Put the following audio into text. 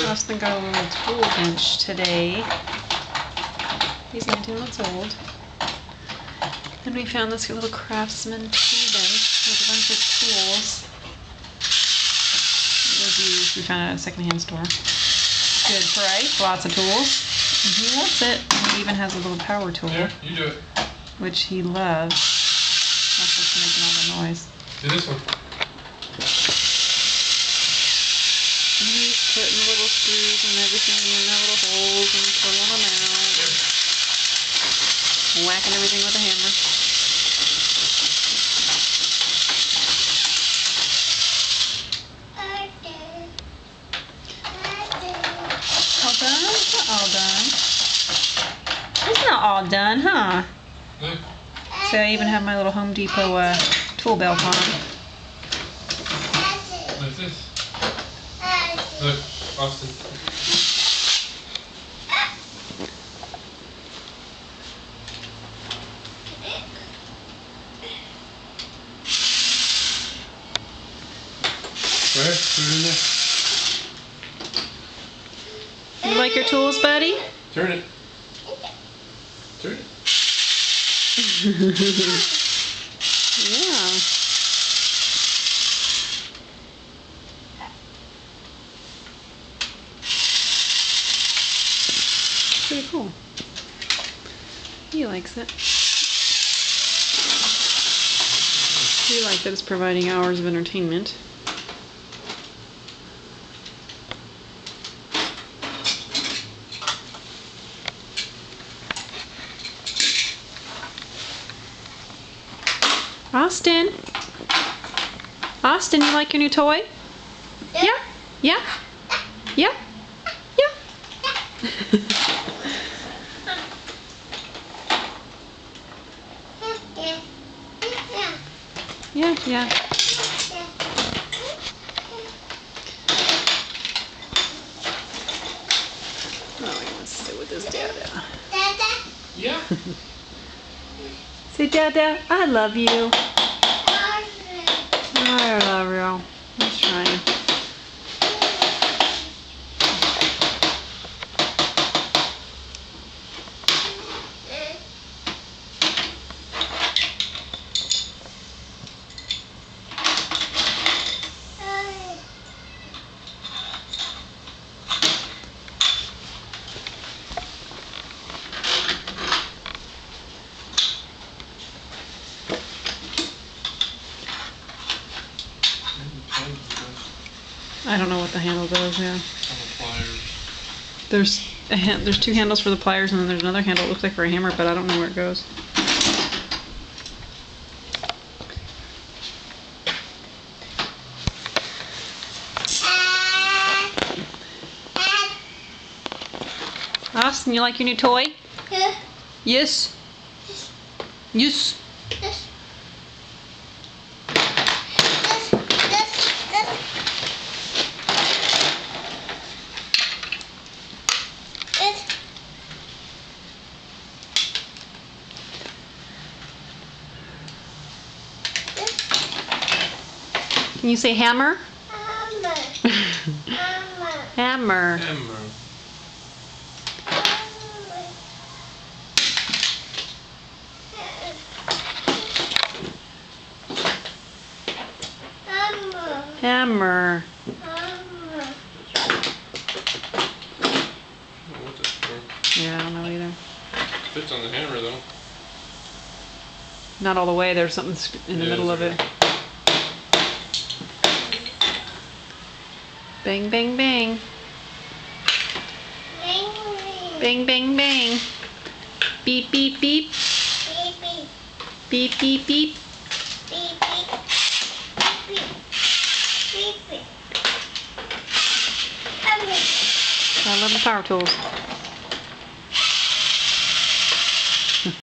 Austin got a little tool bench today. He's 19 months old. And we found this little Craftsman tool bench with a bunch of tools. It was used. We found it at a secondhand store. Good price. Lots of tools. And he loves it. And it even has a little power tool. Here, you do it. Which he loves. That's what's making all the noise. Do this one. And he's putting little screws and everything in their little holes and pulling them out. Whacking everything with a hammer. All done? It's not all done. It's not all done, huh? Look. So I even have my little Home Depot tool belt on. What's this? Look, Austin. Where? Put it in there. You like your tools, buddy? Turn it. Turn it. Yeah. Pretty cool. He likes it. We like that it's providing hours of entertainment. Austin? Austin, you like your new toy? Yeah? Yeah? Yeah? Yeah? Yeah, yeah. Oh, he wants to sit with his dada. Yeah. Say, Dada, I love you. I love you. He's trying. I don't know what the handle does, yeah. There's two handles for the pliers, and then there's another handle, it looks like for a hammer, but I don't know where it goes. Austin, you like your new toy? Yeah. Yes? Yes? Can you say hammer? Hammer. Hammer. Hammer. What's it for? Yeah, I don't know either. Fits on the hammer though. Not all the way, there's something in the middle of it. Bang, bang, bang. Bang, bang, bang. Beep, beep, beep. Beep, beep, beep. I love the power tools.